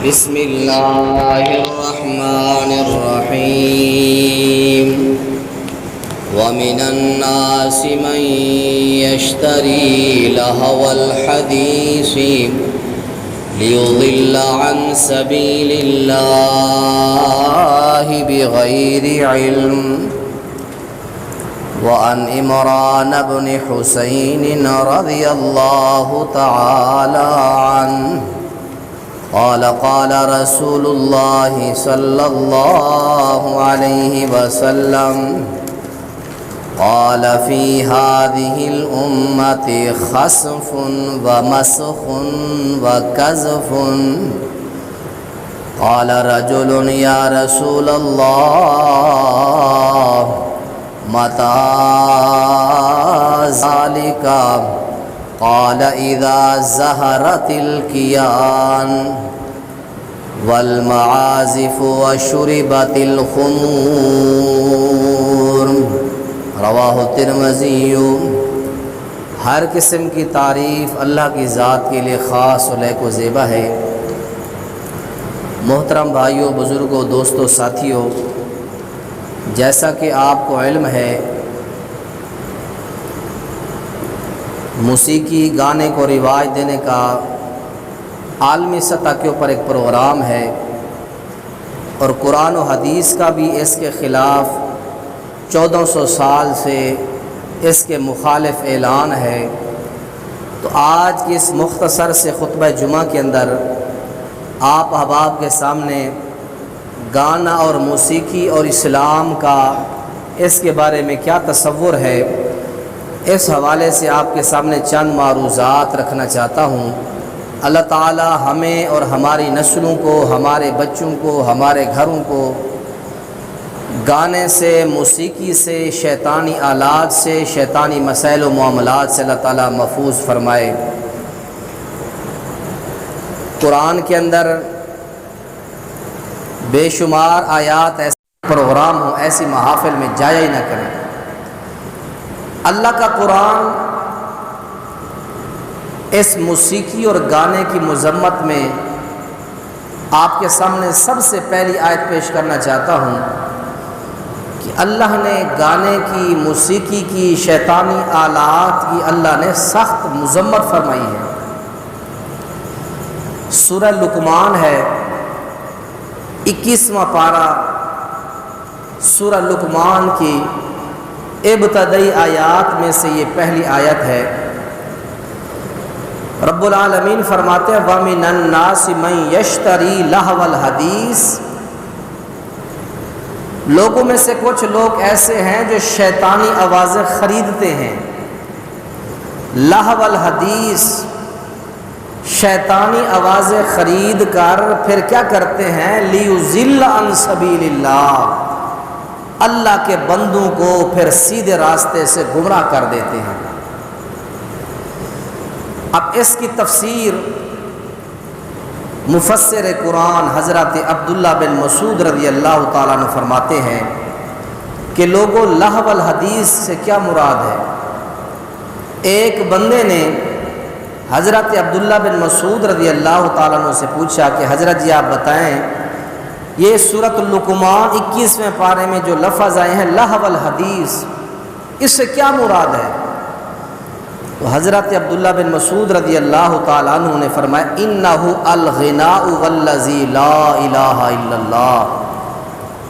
بسم الله الرحمن الرحيم ومن الناس من يشتري لهو الحديث ليضل عن سبيل الله بغير علم وعن عمران بن حسين رضي الله تعالى عنه قال قال رسول الله صلى الله عليه وسلم قال في هذه الأمة خسف ومسخ وكزف قال رجل يا رسول الله متى ذلك قال إذا زهرت الكيان والمعازف وشربت الخمور رواہ الترمذی۔ ہر قسم کی تعریف اللہ کی ذات کے لیے خاص و لیک و زیبا ہے۔ محترم بھائیوں، بزرگوں، دوستوں، ساتھیوں، جیسا کہ آپ کو علم ہے، موسیقی گانے کو رواج دینے کا عالمی سطح کے اوپر ایک پروگرام ہے، اور قرآن و حدیث کا بھی اس کے خلاف 1400 سال سے اس کے مخالف اعلان ہے۔ تو آج کی اس مختصر سے خطبہ جمعہ کے اندر آپ احباب کے سامنے گانا اور موسیقی اور اسلام کا اس کے بارے میں کیا تصور ہے، اس حوالے سے آپ کے سامنے چند معروضات رکھنا چاہتا ہوں۔ اللہ تعالی ہمیں اور ہماری نسلوں کو، ہمارے بچوں کو، ہمارے گھروں کو گانے سے، موسیقی سے، شیطانی آلات سے، شیطانی مسائل و معاملات سے اللہ تعالی محفوظ فرمائے۔ قرآن کے اندر بے شمار آیات ایسے پروگرام ہوں، ایسی محافل میں جایا ہی نہ کریں۔ اللہ کا قرآن اس موسیقی اور گانے کی مذمت میں آپ کے سامنے سب سے پہلی آیت پیش کرنا چاہتا ہوں کہ اللہ نے گانے کی، موسیقی کی، شیطانی آلات کی اللہ نے سخت مذمت فرمائی ہے۔ سورہ لقمان ہے، 21واں پارہ، سورہ لقمان کی ابتدائی آیات میں سے یہ پہلی آیت ہے۔ رب العالمین فرماتے ہیں وَمِنَ النَّاسِ مَن يَشْتَرِي لَهْوَ الْحَدِيثِ، لوگوں میں سے کچھ لوگ ایسے ہیں جو شیطانی آوازیں خریدتے ہیں۔ لہو الحدیث، شیطانی آوازیں خرید کر پھر کیا کرتے ہیں؟ لیضل عن سبیل اللہ، اللہ کے بندوں کو پھر سیدھے راستے سے گمراہ کر دیتے ہیں۔ اب اس کی تفسیر مفسر قرآن حضرت عبداللہ بن مسعود رضی اللہ تعالیٰ عنہ فرماتے ہیں کہ لوگوں، لہو الحدیث سے کیا مراد ہے؟ ایک بندے نے حضرت عبداللہ بن مسعود رضی اللہ تعالیٰ عنہ سے پوچھا کہ حضرت جی آپ بتائیں، یہ سورۃ لقمان 21ویں پارے میں جو لفظ آئے ہیں لہو الحدیث، اس سے کیا مراد ہے؟ تو حضرت عبداللہ بن مسعود رضی اللہ تعالیٰ عنہ نے فرمایا انہ الغناء والذی لا الہ الا اللہ،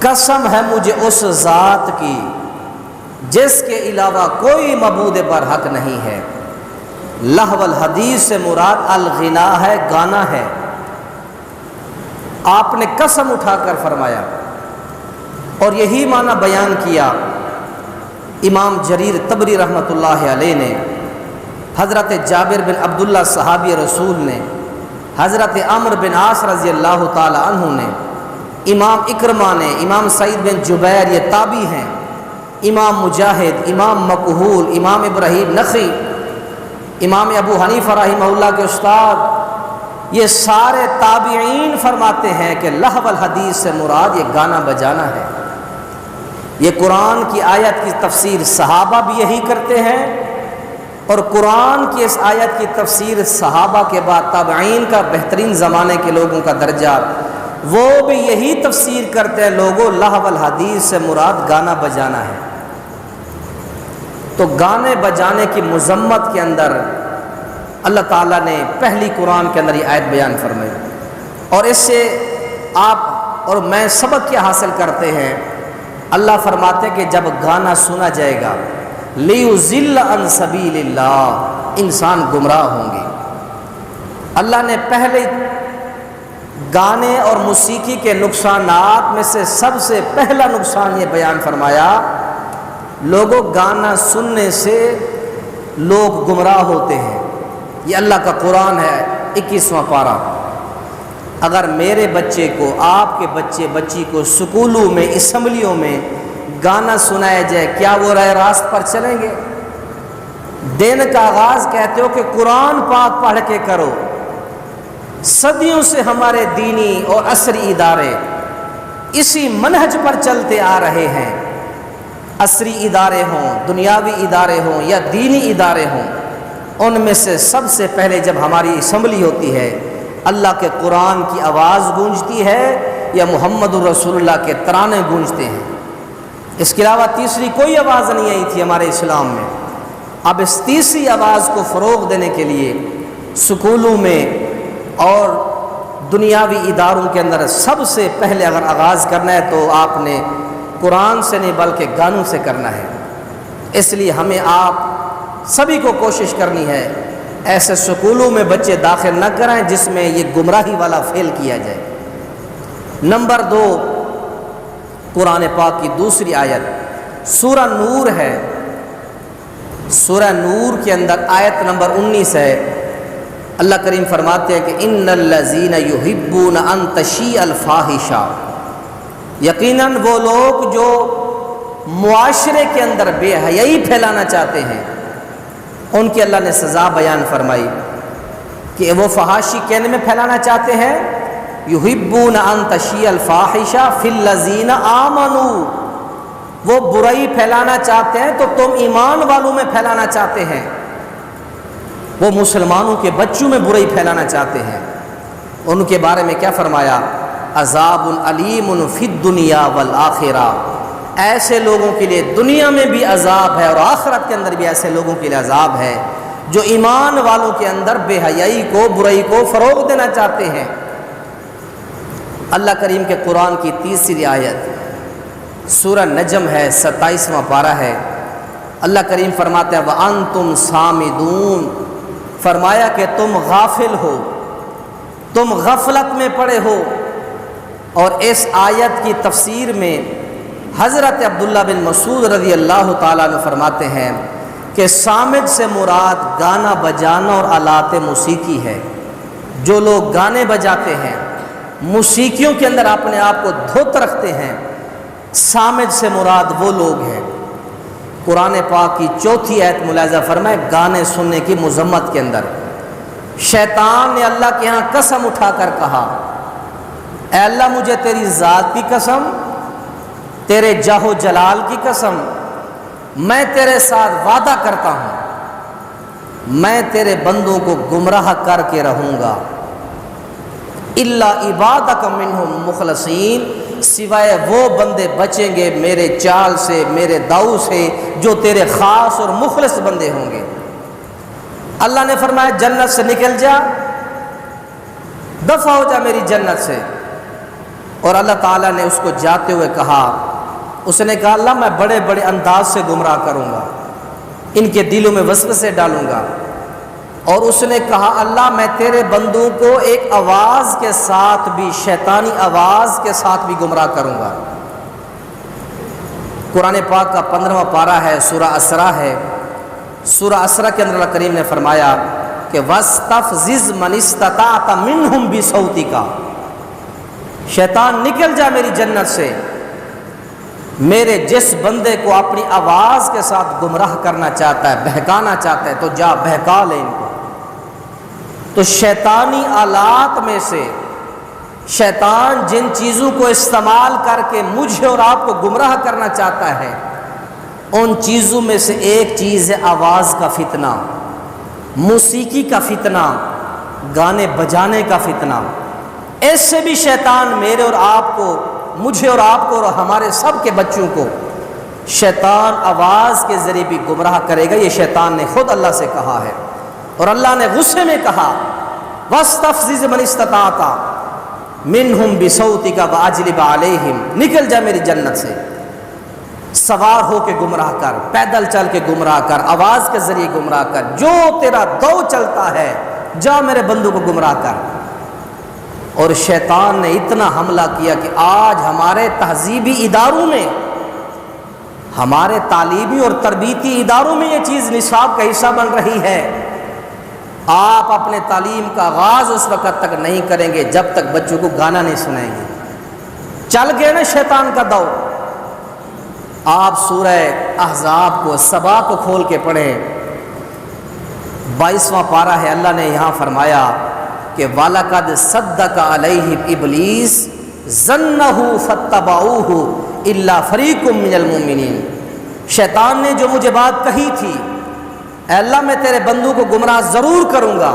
قسم ہے مجھے اس ذات کی جس کے علاوہ کوئی معبود برحق نہیں ہے۔ لہو الحدیث سے مراد الغنا ہے، گانا ہے۔ آپ نے قسم اٹھا کر فرمایا، اور یہی معنی بیان کیا امام جریر طبری رحمۃ اللہ علیہ نے، حضرت جابر بن عبداللہ صحابی رسول نے، حضرت عمرو بن عاص رضی اللہ تعالی عنہ نے، امام اکرمہ نے، امام سعید بن جبیر، یہ تابعی ہیں، امام مجاہد، امام مکحول، امام ابراہیم نخعی، امام ابو حنیفہ رحمہ اللہ کے استاد، یہ سارے تابعین فرماتے ہیں کہ لہو الحدیث سے مراد یہ گانا بجانا ہے۔ یہ قرآن کی آیت کی تفسیر صحابہ بھی یہی کرتے ہیں، اور قرآن کی اس آیت کی تفسیر صحابہ کے بعد تابعین کا بہترین زمانے کے لوگوں کا درجہ، وہ بھی یہی تفسیر کرتے ہیں لوگوں لہو الحدیث سے مراد گانا بجانا ہے۔ تو گانے بجانے کی مذمت کے اندر اللہ تعالیٰ نے پہلی قرآن کے اندر یہ آیت بیان فرمائی، اور اس سے آپ اور میں سبق کیا حاصل کرتے ہیں؟ اللہ فرماتے ہیں کہ جب گانا سنا جائے گا لیُضِلَّ عَن سَبِیلِ اللَّہ، انسان گمراہ ہوں گے۔ اللہ نے پہلے گانے اور موسیقی کے نقصانات میں سے سب سے پہلا نقصان یہ بیان فرمایا، لوگوں گانا سننے سے لوگ گمراہ ہوتے ہیں۔ یہ اللہ کا قرآن ہے 21واں پارہ۔ اگر میرے بچے کو، آپ کے بچے بچی کو سکولوں میں، اسمبلیوں میں گانا سنایا جائے، کیا وہ راہ راست پر چلیں گے؟ دن کا آغاز کہتے ہو کہ قرآن پاک پڑھ کے کرو۔ صدیوں سے ہمارے دینی اور عصری ادارے اسی منہج پر چلتے آ رہے ہیں۔ عصری ادارے ہوں، دنیاوی ادارے ہوں یا دینی ادارے ہوں، ان میں سے سب سے پہلے جب ہماری اسمبلی ہوتی ہے، اللہ کے قرآن کی آواز گونجتی ہے یا محمد رسول اللہ کے ترانے گونجتے ہیں۔ اس کے علاوہ تیسری کوئی آواز نہیں آئی تھی ہمارے اسلام میں۔ اب اس تیسری آواز کو فروغ دینے کے لیے سکولوں میں اور دنیاوی اداروں کے اندر سب سے پہلے اگر آغاز کرنا ہے تو آپ نے قرآن سے نہیں بلکہ گانوں سے کرنا ہے۔ اس لیے ہمیں آپ سبھی کو کوشش کرنی ہے ایسے سکولوں میں بچے داخل نہ کرائیں جس میں یہ گمراہی والا فعل کیا جائے۔ نمبر 2، قرآن پاک کی دوسری آیت سورہ نور ہے۔ سورہ نور کے اندر آیت نمبر 19 ہے۔ اللہ کریم فرماتے ہیں کہ ان الذین یحبون ان تشیع الفاحشہ، یقیناً وہ لوگ جو معاشرے کے اندر بے حیائی پھیلانا چاہتے ہیں ان کی اللہ نے سزا بیان فرمائی کہ وہ فحاشی کہنے میں پھیلانا چاہتے ہیں، یحبون ان تشیع الفاحشہ فی الذین آمنوا، وہ برائی پھیلانا چاہتے ہیں تو تم ایمان والوں میں پھیلانا چاہتے ہیں، وہ مسلمانوں کے بچوں میں برائی پھیلانا چاہتے ہیں۔ ان کے بارے میں کیا فرمایا؟ عذاب علیم فی الدنیا والآخرہ، ایسے لوگوں کے لیے دنیا میں بھی عذاب ہے اور آخرت کے اندر بھی ایسے لوگوں کے لیے عذاب ہے جو ایمان والوں کے اندر بے حیائی کو، برائی کو فروغ دینا چاہتے ہیں۔ اللہ کریم کے قرآن کی تیسری آیت سورہ نجم ہے، 27واں پارہ ہے۔ اللہ کریم فرماتا ہے وَأَنْتُمْ صَامِدُونَ، فرمایا کہ تم غافل ہو، تم غفلت میں پڑے ہو۔ اور اس آیت کی تفسیر میں حضرت عبداللہ بن مسعود رضی اللہ تعالیٰ عنہ فرماتے ہیں کہ صامد سے مراد گانا بجانا اور آلات موسیقی ہے۔ جو لوگ گانے بجاتے ہیں، موسیقیوں کے اندر اپنے آپ کو دھت رکھتے ہیں، صامد سے مراد وہ لوگ ہیں۔ قرآن پاک کی چوتھی آیت ملاحظہ فرمائے گانے سننے کی مذمت کے اندر شیطان نے اللہ کے ہاں قسم اٹھا کر کہا، اے اللہ مجھے تیری ذات کی قسم، تیرے جاہ و جلال کی قسم، میں تیرے ساتھ وعدہ کرتا ہوں میں تیرے بندوں کو گمراہ کر کے رہوں گا، الا عبادک منہم مخلصین، سوائے وہ بندے بچیں گے میرے چال سے، میرے داؤ سے، جو تیرے خاص اور مخلص بندے ہوں گے۔ اللہ نے فرمایا جنت سے نکل جا، دفع ہو جا میری جنت سے۔ اور اللہ تعالیٰ نے اس کو جاتے ہوئے کہا، اس نے کہا اللہ میں بڑے بڑے انداز سے گمراہ کروں گا، ان کے دلوں میں وسوسے ڈالوں گا۔ اور اس نے کہا اللہ میں تیرے بندوں کو ایک آواز کے ساتھ بھی، شیطانی آواز کے ساتھ بھی گمراہ کروں گا۔ قرآن پاک کا 15واں پارہ ہے، سورہ اسرا ہے۔ سورہ اسرا کے اندر اللہ کریم نے فرمایا کہ وَاسْتَفْزِزْ مَنِ اسْتَطَعْتَ مِنْهُمْ بِصَوْتِكَ، شیطان نکل جا میری جنت سے، میرے جس بندے کو اپنی آواز کے ساتھ گمراہ کرنا چاہتا ہے، بہکانا چاہتا ہے، تو جا بہکا لے ان کو۔ تو شیطانی آلات میں سے شیطان جن چیزوں کو استعمال کر کے مجھے اور آپ کو گمراہ کرنا چاہتا ہے، ان چیزوں میں سے ایک چیز ہے آواز کا فتنہ، موسیقی کا فتنہ، گانے بجانے کا فتنہ۔ اس سے بھی شیطان میرے اور آپ کو، مجھے اور آپ کو اور ہمارے سب کے بچوں کو شیطان آواز کے ذریعے بھی گمراہ کرے گا۔ یہ شیطان نے خود اللہ سے کہا ہے، اور اللہ نے غصے میں کہا وَاسْتَفْزِزْ مَنِ اسْتَطَعْتَ مِنْهُمْ بِصَوْتِكَ وَأَجْلِبْ عَلَيْهِمْ، نکل جا میری جنت سے، سوار ہو کے گمراہ کر، پیدل چل کے گمراہ کر، آواز کے ذریعے گمراہ کر، جو تیرا دو چلتا ہے جا میرے بندوں کو گمراہ کر۔ اور شیطان نے اتنا حملہ کیا کہ آج ہمارے تہذیبی اداروں میں، ہمارے تعلیمی اور تربیتی اداروں میں یہ چیز نصاب کا حصہ بن رہی ہے۔ آپ اپنے تعلیم کا آغاز اس وقت تک نہیں کریں گے جب تک بچوں کو گانا نہیں سنائیں گے۔ چل گئے نا شیطان کا دور۔ آپ سورہ احزاب کو، سبا کو کھول کے پڑھیں، 22واں پارہ ہے، اللہ نے یہاں فرمایا کہ وَلَقَدْ صَدَّقَ عَلَيْهِمْ إِبْلِيسُ ظَنَّهُ فَاتَّبَعُوهُ إِلَّا فَرِيقٌ مِّنَ الْمُؤْمِنِينَ، شیطان نے جو مجھے بات کہی تھی، اے اللہ میں تیرے بندوں کو گمراہ ضرور کروں گا،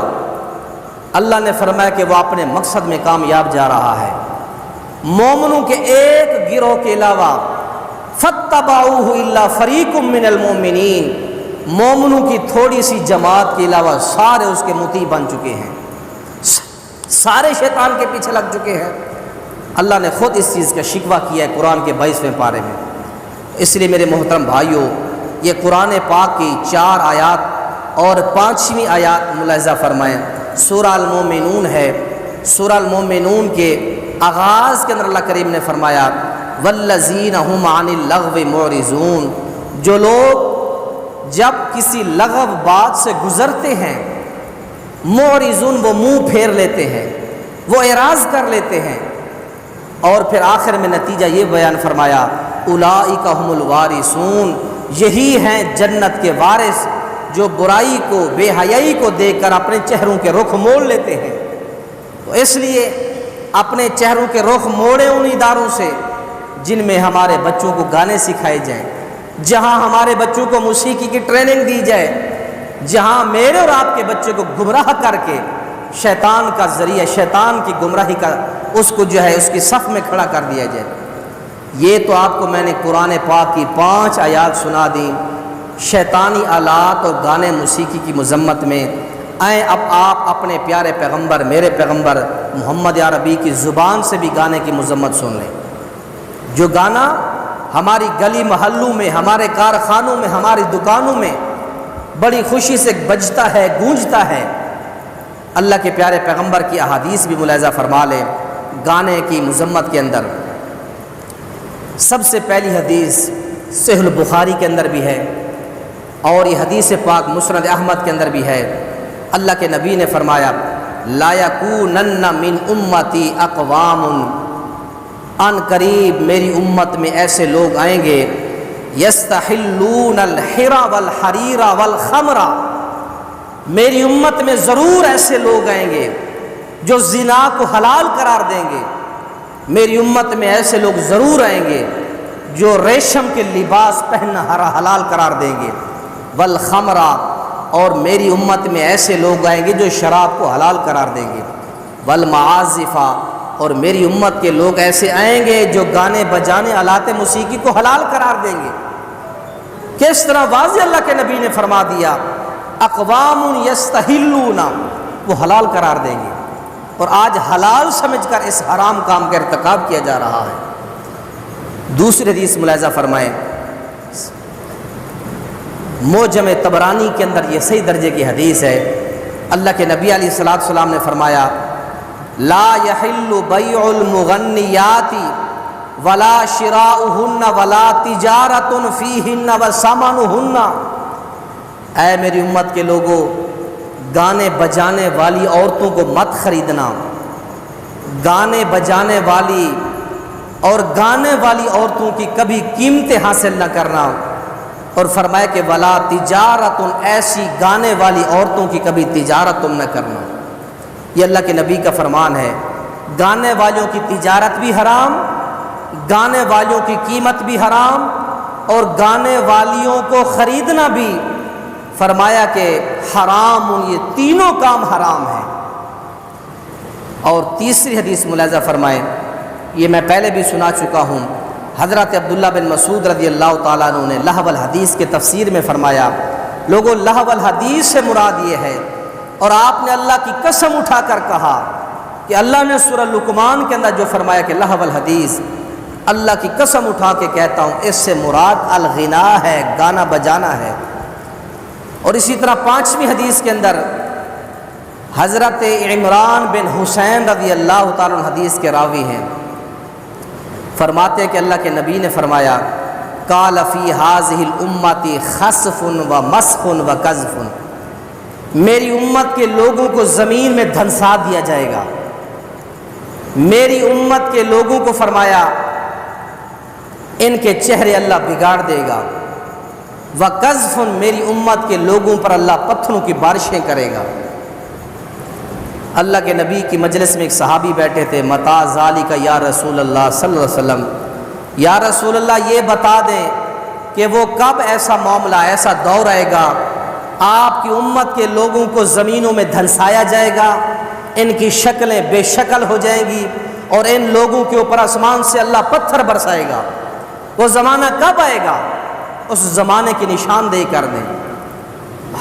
اللہ نے فرمایا کہ وہ اپنے مقصد میں کامیاب جا رہا ہے۔ مومنوں کے ایک گروہ کے علاوہ فَاتَّبَعُوهُ إِلَّا فَرِيقٌ مِّنَ الْمُؤْمِنِينَ، مومنوں کی تھوڑی سی جماعت کے علاوہ سارے اس کے مطیع بن چکے ہیں، سارے شیطان کے پیچھے لگ چکے ہیں۔ اللہ نے خود اس چیز کا شکوہ کیا ہے قرآن کے 22ویں پارے میں۔ اس لیے میرے محترم بھائیوں، یہ قرآن پاک کی 4 آیات اور 5ویں آیات ملاحظہ فرمائیں، سورہ المومنون ہے۔ سورہ المومنون کے آغاز کے اندر اللہ کریم نے فرمایا والذین هم عن اللغو معرضون، جو لوگ جب کسی لغو بات سے گزرتے ہیں، معرضون وہ منہ پھیر لیتے ہیں، وہ اعراض کر لیتے ہیں، اور پھر آخر میں نتیجہ یہ بیان فرمایا اولئک هم الوارثون، یہی ہیں جنت کے وارث جو برائی کو، بے حیائی کو دیکھ کر اپنے چہروں کے رخ موڑ لیتے ہیں۔ تو اس لیے اپنے چہروں کے رخ موڑے ان اداروں سے جن میں ہمارے بچوں کو گانے سکھائے جائیں، جہاں ہمارے بچوں کو موسیقی کی ٹریننگ دی جائے، جہاں میرے اور آپ کے بچے کو گمراہ کر کے شیطان کا ذریعہ، شیطان کی گمراہی کا اس کو جو ہے اس کی صف میں کھڑا کر دیا جائے۔ یہ تو آپ کو میں نے قرآن پاک کی 5 آیات سنا دی شیطانی آلات اور گانے موسیقی کی مذمت میں۔ آئیں اب آپ اپنے پیارے پیغمبر، میرے پیغمبر محمد عربی کی زبان سے بھی گانے کی مذمت سن لیں۔ جو گانا ہماری گلی محلوں میں، ہمارے کارخانوں میں، ہماری دکانوں میں بڑی خوشی سے بجتا ہے، گونجتا ہے، اللہ کے پیارے پیغمبر کی احادیث بھی ملاحظہ فرما لیں گانے کی مذمت کے اندر۔ سب سے پہلی حدیث صحیح البخاری کے اندر بھی ہے، اور یہ حدیث پاک مسند احمد کے اندر بھی ہے۔ اللہ کے نبی نے فرمایا لا یکونن من امتی اقوام، ان قریب میری امت میں ایسے لوگ آئیں گے یستحلون الحر والحریر والخمر، میری امت میں ضرور ایسے لوگ آئیں گے جو زنا کو حلال قرار دیں گے، میری امت میں ایسے لوگ ضرور آئیں گے جو ریشم کے لباس پہننا حلال قرار دیں گے، والخمر، اور میری امت میں ایسے لوگ آئیں گے جو شراب کو حلال قرار دیں گے، والمعازف، اور میری امت کے لوگ ایسے آئیں گے جو گانے بجانے آلات موسیقی کو حلال قرار دیں گے۔ کس طرح واضح اللہ کے نبی نے فرما دیا اقوام یستحلون، وہ حلال قرار دیں گے، اور آج حلال سمجھ کر اس حرام کام کا ارتکاب کیا جا رہا ہے۔ دوسری حدیث ملاحظہ فرمائیں، معجم طبرانی کے اندر یہ صحیح درجے کی حدیث ہے۔ اللہ کے نبی علیہ الصلوۃ والسلام نے فرمایا لا یحل بیع المغنیات ولا شراؤہن ولا تجارت فیہن وثمنہن، اے میری امت کے لوگوں، گانے بجانے والی عورتوں کو مت خریدنا، گانے بجانے والی اور گانے والی عورتوں کی کبھی قیمتیں حاصل نہ کرنا، اور فرمایا کہ ولا تجارت، ایسی گانے والی عورتوں کی کبھی تجارت تم نہ کرنا۔ یہ اللہ کے نبی کا فرمان ہے۔ گانے والوں کی تجارت بھی حرام، گانے والوں کی قیمت بھی حرام، اور گانے والیوں کو خریدنا بھی فرمایا کہ حرام، یہ تینوں کام حرام ہیں۔ اور تیسری حدیث ملاحظہ فرمائیں، یہ میں پہلے بھی سنا چکا ہوں، حضرت عبداللہ بن مسعود رضی اللہ تعالیٰ عنہ نے لہو الحدیث کے تفسیر میں فرمایا، لوگوں لہو الحدیث سے مراد یہ ہے، اور آپ نے اللہ کی قسم اٹھا کر کہا کہ اللہ نے سورہ لقمان کے اندر جو فرمایا کہ لہو الحدیث، اللہ کی قسم اٹھا کے کہتا ہوں اس سے مراد الغنا ہے، گانا بجانا ہے۔ اور اسی طرح 5ویں حدیث کے اندر حضرت عمران بن حسین رضی اللہ تعالیٰ عنہ حدیث کے راوی ہیں، فرماتے کہ اللہ کے نبی نے فرمایا قال فی ہذہ الامۃ خسف و مسخ و قذف، میری امت کے لوگوں کو زمین میں دھنسا دیا جائے گا، میری امت کے لوگوں کو فرمایا ان کے چہرے اللہ بگاڑ دے گا، وقذف، میری امت کے لوگوں پر اللہ پتھروں کی بارشیں کرے گا۔ اللہ کے نبی کی مجلس میں ایک صحابی بیٹھے تھے، متا ذالک یا رسول اللہ صلی اللہ علیہ وسلم، یا رسول اللہ یہ بتا دیں کہ وہ کب ایسا معاملہ، ایسا دور آئے گا آپ کی امت کے لوگوں کو زمینوں میں دھنسایا جائے گا، ان کی شکلیں بے شکل ہو جائیں گی اور ان لوگوں کے اوپر آسمان سے اللہ پتھر برسائے گا، وہ زمانہ کب آئے گا؟ اس زمانے کی نشاندہی کر دیں۔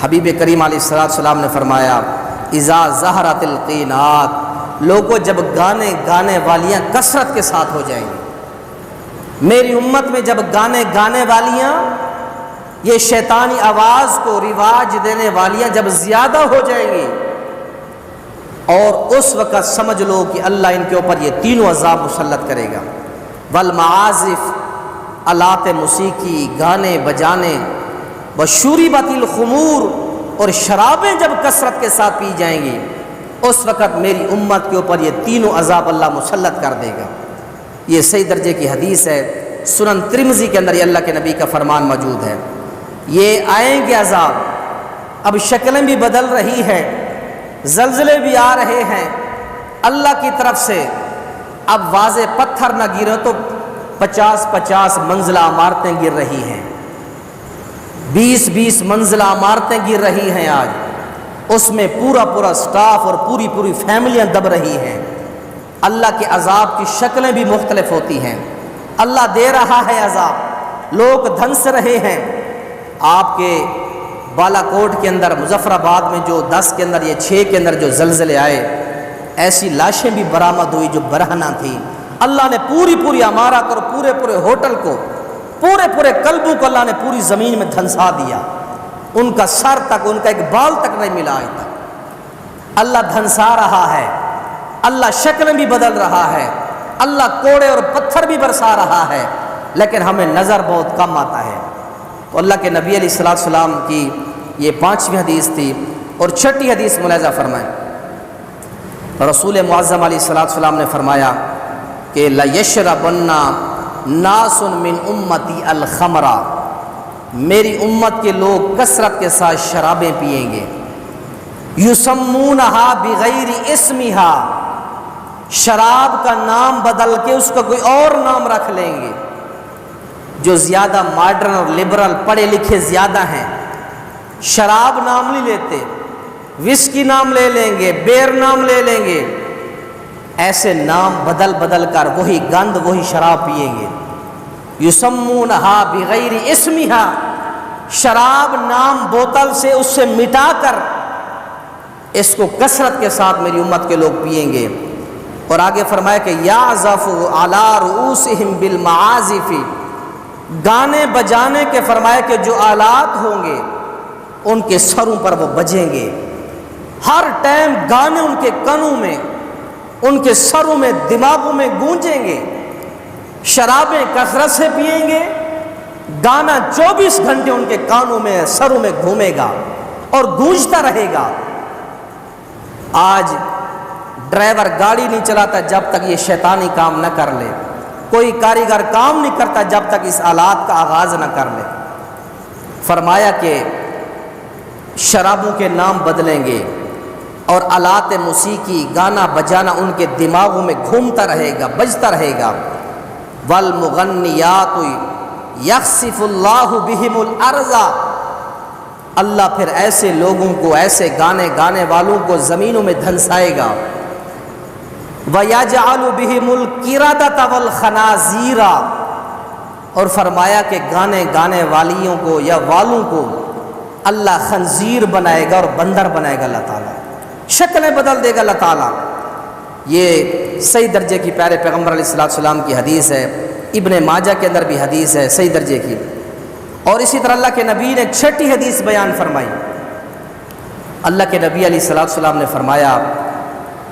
حبیب کریم علیہ السلام نے فرمایا اذا ظہرت القینات، لوگوں جب گانے والیاں کثرت کے ساتھ ہو جائیں گی، میری امت میں جب گانے والیاں، یہ شیطانی آواز کو رواج دینے والیاں جب زیادہ ہو جائیں گی، اور اس وقت سمجھ لو کہ اللہ ان کے اوپر یہ تینوں عذاب مسلط کرے گا، والمعازف، آلات موسیقی، گانے بجانے، وشربت الخمور، اور شرابیں جب کثرت کے ساتھ پی جائیں گی، اس وقت میری امت کے اوپر یہ تینوں عذاب اللہ مسلط کر دے گا۔ یہ صحیح درجے کی حدیث ہے، سنن ترمذی کے اندر یہ اللہ کے نبی کا فرمان موجود ہے۔ یہ آئیں گے عذاب، اب شکلیں بھی بدل رہی ہیں، زلزلے بھی آ رہے ہیں اللہ کی طرف سے، اب واضح پتھر نہ گرے تو 50 منزلہ عمارتیں گر رہی ہیں، 20 منزلہ عمارتیں گر رہی ہیں آج، اس میں پورا سٹاف اور پوری فیملیاں دب رہی ہیں۔ اللہ کے عذاب کی شکلیں بھی مختلف ہوتی ہیں، اللہ دے رہا ہے عذاب، لوگ دھنس رہے ہیں۔ آپ کے بالا کوٹ کے اندر، مظفر آباد میں جو 10 کے اندر، یہ 6 کے اندر جو زلزلے آئے، ایسی لاشیں بھی برآمد ہوئی جو برہنہ تھی۔ اللہ نے پوری عمارت اور پورے ہوٹل کو، پورے قلبوں کو اللہ نے پوری زمین میں دھنسا دیا، ان کا سر تک، ان کا ایک بال تک نہیں ملا آج تک۔ اللہ دھنسا رہا ہے، اللہ شکلیں بھی بدل رہا ہے، اللہ کوڑے اور پتھر بھی برسا رہا ہے، لیکن ہمیں نظر بہت کم آتا ہے۔ تو اللہ کے نبی علیہ السلام کی یہ 5ویں حدیث تھی۔ اور 6ٹھی حدیث ملاحظہ فرمائیں، رسول معظم علیہ السلام نے فرمایا کہ لَيَشْرَبَنَّ نَاسٌ مِّنْ أُمَّتِي الْخَمْرَ، میری امت کے لوگ کثرت کے ساتھ شرابیں پئیں گے، يُسَمُّونَهَا بِغَيْرِ اسْمِهَا، شراب کا نام بدل کے اس کا کوئی اور نام رکھ لیں گے۔ جو زیادہ ماڈرن اور لبرل پڑھے لکھے زیادہ ہیں، شراب نام نہیں لیتے، وسکی نام لے لیں گے، بیئر نام لے لیں گے، ایسے نام بدل کر وہی گند، وہی شراب پئیں گے۔ یسمونہا بغیر اسمہا، شراب نام بوتل سے اس سے مٹا کر اس کو کثرت کے ساتھ میری امت کے لوگ پئیں گے۔ اور آگے فرمایا کہ یعزف علی رؤوسہم بالمعازف، گانے بجانے کے فرمایا کہ جو آلات ہوں گے ان کے سروں پر وہ بجیں گے، ہر ٹائم گانے ان کے کانوں میں، ان کے سروں میں، دماغوں میں گونجیں گے، شرابیں کثرت سے پئیں گے، گانا 24 گھنٹے ان کے کانوں میں، سروں میں گھومے گا اور گونجتا رہے گا۔ آج ڈرائیور گاڑی نہیں چلاتا جب تک یہ شیطانی کام نہ کر لے، کوئی کاریگر کام نہیں کرتا جب تک اس آلات کا آغاز نہ کر لے۔ فرمایا کہ شرابوں کے نام بدلیں گے اور آلات موسیقی، گانا بجانا ان کے دماغوں میں گھومتا رہے گا، بجتا رہے گا۔ والمغنیات یخسف اللہ بہم الارض، اللہ پھر ایسے لوگوں کو، ایسے گانے گانے والوں کو زمینوں میں دھنسائے گا۔ وَيَجْعَلُ بِهِمُ الْقِرَدَةَ وَالْخَنَازِيرَ، اور فرمایا کہ گانے گانے والیوں کو یا والوں کو اللہ خنزیر بنائے گا اور بندر بنائے گا، اللہ تعالیٰ شکلیں بدل دے گا اللہ تعالیٰ۔ یہ صحیح درجے کی پیارے پیغمبر علیہ السلام کی حدیث ہے، ابن ماجہ کے اندر بھی حدیث ہے صحیح درجے کی۔ اور اسی طرح اللہ کے نبی نے ایک چھٹی حدیث بیان فرمائی۔ اللہ کے نبی علیہ السلام نے فرمایا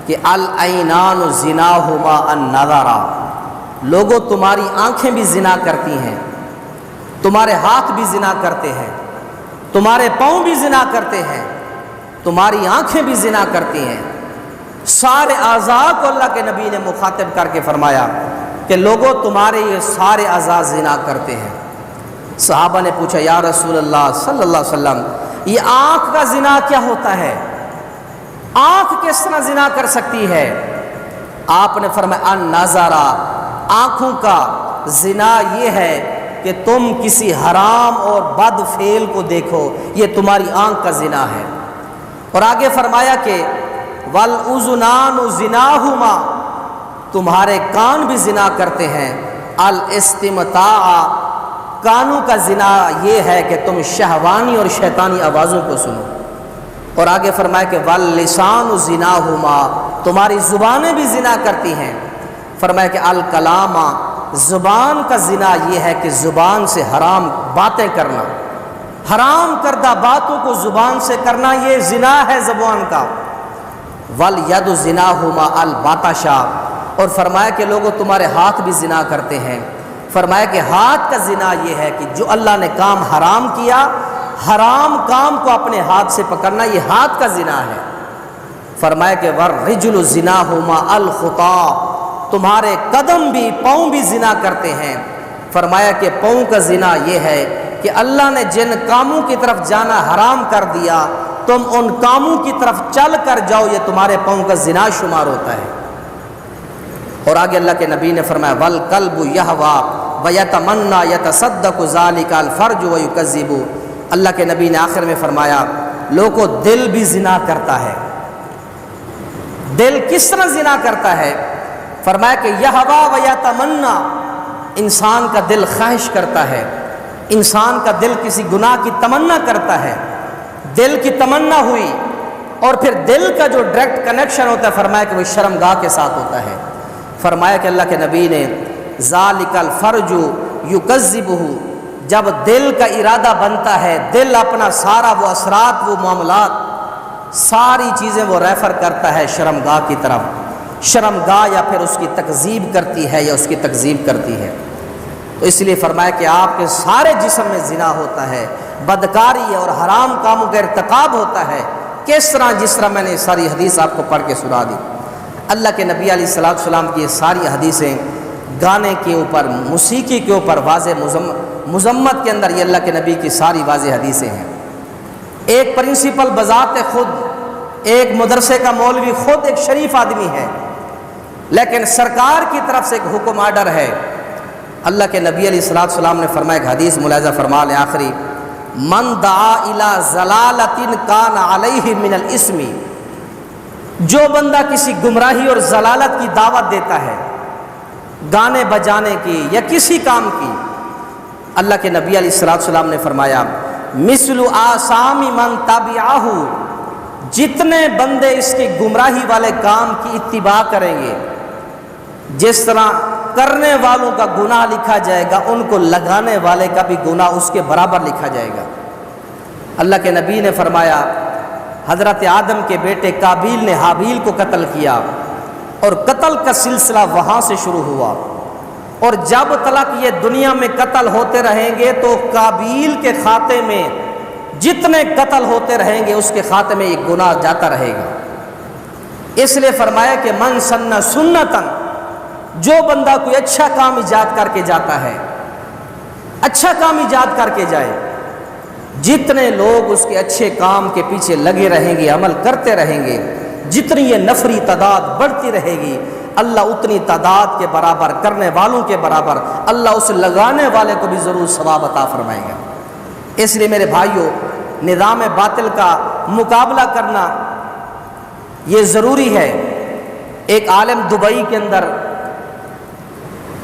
کہ العینان زناہما النظر، لوگوں تمہاری آنکھیں بھی زنا کرتی ہیں، تمہارے ہاتھ بھی زنا کرتے ہیں، تمہارے پاؤں بھی زنا کرتے ہیں، تمہاری آنکھیں بھی زنا کرتی ہیں۔ سارے اعضاء کو اللہ کے نبی نے مخاطب کر کے فرمایا کہ لوگوں تمہارے یہ سارے اعضاء زنا کرتے ہیں۔ صحابہ نے پوچھا یا رسول اللہ صلی اللہ علیہ وسلم، یہ آنکھ کا زنا کیا ہوتا ہے؟ آنکھ کس طرح زنا کر سکتی ہے؟ آپ نے فرمایا النظر، آنکھوں کا زنا یہ ہے کہ تم کسی حرام اور بد فعل کو دیکھو، یہ تمہاری آنکھ کا زنا ہے۔ اور آگے فرمایا کہ والاذنان زناہما، تمہارے کان بھی زنا کرتے ہیں۔ الاستمتاع، کانوں کا زنا یہ ہے کہ تم شہوانی اور شیطانی آوازوں کو سنو۔ اور آگے فرمایا کہ واللسان زناہما، تمہاری زبانیں بھی زنا کرتی ہیں۔ فرمایا کہ الکلام، زبان کا زنا یہ ہے کہ زبان سے حرام باتیں کرنا، حرام کردہ باتوں کو زبان سے کرنا، یہ زنا ہے زبان کا۔ والید زناہما البطشہ، اور فرمایا کہ لوگوں تمہارے ہاتھ بھی زنا کرتے ہیں۔ فرمایا کہ ہاتھ کا زنا یہ ہے کہ جو اللہ نے کام حرام کیا، حرام کام کو اپنے ہاتھ سے پکڑنا، یہ ہاتھ کا زنا ہے۔ فرمایا کہ والرجل زناہما الخطا، تمہارے قدم بھی، پاؤں بھی زنا کرتے ہیں۔ فرمایا کہ پاؤں کا زنا یہ ہے کہ اللہ نے جن کاموں کی طرف جانا حرام کر دیا، تم ان کاموں کی طرف چل کر جاؤ، یہ تمہارے پاؤں کا زنا شمار ہوتا ہے۔ اور آگے اللہ کے نبی نے فرمایا والقلب یہوا ویتمنی یتصدق ذلک الفرج ویکذب، اللہ کے نبی نے آخر میں فرمایا لوگوں دل بھی زنا کرتا ہے۔ دل کس طرح زنا کرتا ہے؟ فرمایا کہ یہوا ویتمنی، انسان کا دل خواہش کرتا ہے، انسان کا دل کسی گناہ کی تمنا کرتا ہے، دل کی تمنا ہوئی اور پھر دل کا جو ڈائریکٹ کنیکشن ہوتا ہے فرمایا کہ وہ شرمگاہ کے ساتھ ہوتا ہے۔ فرمایا کہ اللہ کے نبی نے ذالک الفرج یکذبہ، جب دل کا ارادہ بنتا ہے، دل اپنا سارا وہ اثرات، وہ معاملات، ساری چیزیں وہ ریفر کرتا ہے شرمگاہ کی طرف، شرمگاہ یا پھر اس کی تکذیب کرتی ہے یا اس کی تکذیب کرتی ہے۔ تو اس لیے فرمایا کہ آپ کے سارے جسم میں زنا ہوتا ہے، بدکاری اور حرام کاموں کا ارتکاب ہوتا ہے۔ کس طرح؟ جس طرح میں نے ساری حدیث آپ کو پڑھ کے سنا دی۔ اللہ کے نبی علیہ السلام کی یہ ساری حدیثیں گانے کے اوپر، موسیقی کے اوپر واضح مذمت کے اندر، یہ اللہ کے نبی کی ساری واضح حدیثیں ہیں۔ ایک پرنسپل بذات خود، ایک مدرسے کا مولوی خود ایک شریف آدمی ہے، لیکن سرکار کی طرف سے ایک حکم آرڈر ہے۔ اللہ کے نبی علیہ السلام نے فرمایا کہ حدیث ملاحظہ فرما لیں آخری، من دعا الی ضلالۃ کان علیہ من الاسم، جو بندہ کسی گمراہی اور ضلالت کی دعوت دیتا ہے، گانے بجانے کی یا کسی کام کی، اللہ کے نبی علیہ السلام نے فرمایا مثل آثام من تبعہ، جتنے بندے اس کی گمراہی والے کام کی اتباع کریں گے، جس طرح کرنے والوں کا گناہ لکھا جائے گا، ان کو لگانے والے کا بھی گناہ اس کے برابر لکھا جائے گا۔ اللہ کے نبی نے فرمایا حضرت آدم کے بیٹے قابیل نے حابیل کو قتل کیا، اور قتل کا سلسلہ وہاں سے شروع ہوا، اور جب تک یہ دنیا میں قتل ہوتے رہیں گے تو قابیل کے کھاتے میں جتنے قتل ہوتے رہیں گے اس کے کھاتے میں یہ گناہ جاتا رہے گا۔ اس لیے فرمایا کہ من سن سنتن، جو بندہ کوئی اچھا کام ایجاد کر کے جاتا ہے، اچھا کام ایجاد کر کے جائے، جتنے لوگ اس کے اچھے کام کے پیچھے لگے رہیں گے، عمل کرتے رہیں گے، جتنی یہ نفری تعداد بڑھتی رہے گی، اللہ اتنی تعداد کے برابر، کرنے والوں کے برابر، اللہ اس لگانے والے کو بھی ضرور ثواب عطا فرمائے گا۔ اس لیے میرے بھائیوں، نظام باطل کا مقابلہ کرنا یہ ضروری ہے۔ ایک عالم دبئی کے اندر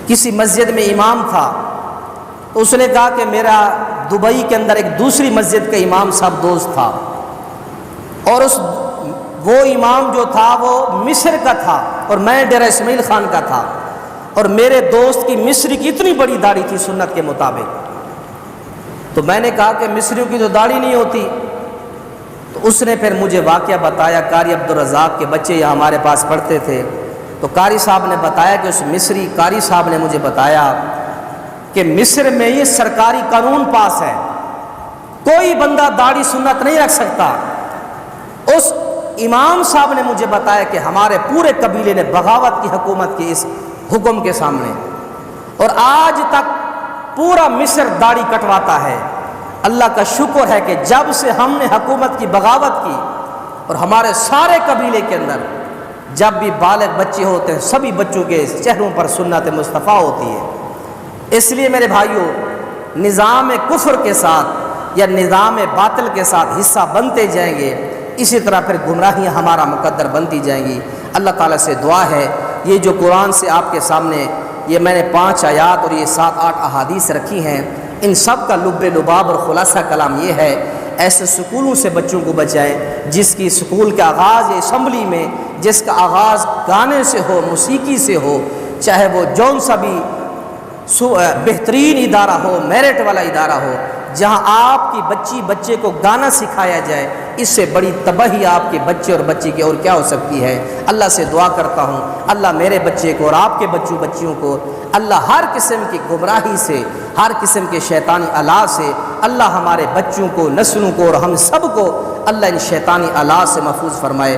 کسی مسجد میں امام تھا، تو اس نے کہا کہ میرا دبئی کے اندر ایک دوسری مسجد کا امام صاحب دوست تھا، اور وہ امام جو تھا وہ مصر کا تھا اور میں ڈیرہ اسماعیل خان کا تھا، اور میرے دوست کی مصری کی اتنی بڑی داڑھی تھی سنت کے مطابق۔ تو میں نے کہا کہ مصریوں کی تو داڑھی نہیں ہوتی۔ تو اس نے پھر مجھے واقعہ بتایا، قاری عبدالرزاق کے بچے یہاں ہمارے پاس پڑھتے تھے، تو قاری صاحب نے بتایا کہ اس مصری قاری صاحب نے مجھے بتایا کہ مصر میں یہ سرکاری قانون پاس ہے، کوئی بندہ داڑھی سنت نہیں رکھ سکتا۔ اس امام صاحب نے مجھے بتایا کہ ہمارے پورے قبیلے نے بغاوت کی حکومت کی اس حکم کے سامنے، اور آج تک پورا مصر داڑھی کٹواتا ہے۔ اللہ کا شکر ہے کہ جب سے ہم نے حکومت کی بغاوت کی، اور ہمارے سارے قبیلے کے اندر جب بھی بالغ بچے ہوتے ہیں سبھی بچوں کے چہروں پر سنت مصطفیٰ ہوتی ہے۔ اس لیے میرے بھائیوں، نظام کفر کے ساتھ یا نظام باطل کے ساتھ حصہ بنتے جائیں گے، اسی طرح پھر گمراہیاں ہمارا مقدر بنتی جائیں گی۔ اللہ تعالیٰ سے دعا ہے، یہ جو قرآن سے آپ کے سامنے یہ میں نے 5 آیات اور یہ 7-8 احادیث رکھی ہیں، ان سب کا لب لباب اور خلاصہ کلام یہ ہے، ایسے سکولوں سے بچوں کو بچائیں جس کی سکول کا آغاز یا اسمبلی میں جس کا آغاز گانے سے ہو، موسیقی سے ہو، چاہے وہ جون سا بھی بہترین ادارہ ہو، میرٹ والا ادارہ ہو، جہاں آپ کی بچے کو گانا سکھایا جائے، اس سے بڑی تباہی آپ کے بچے اور بچی کی اور کیا ہو سکتی ہے۔ اللہ سے دعا کرتا ہوں، اللہ میرے بچے کو اور آپ کے بچیوں کو اللہ ہر قسم کی گمراہی سے، ہر قسم کے شیطانی آلات سے، اللہ ہمارے بچوں کو، نسلوں کو اور ہم سب کو اللہ ان شیطانی آلات سے محفوظ فرمائے۔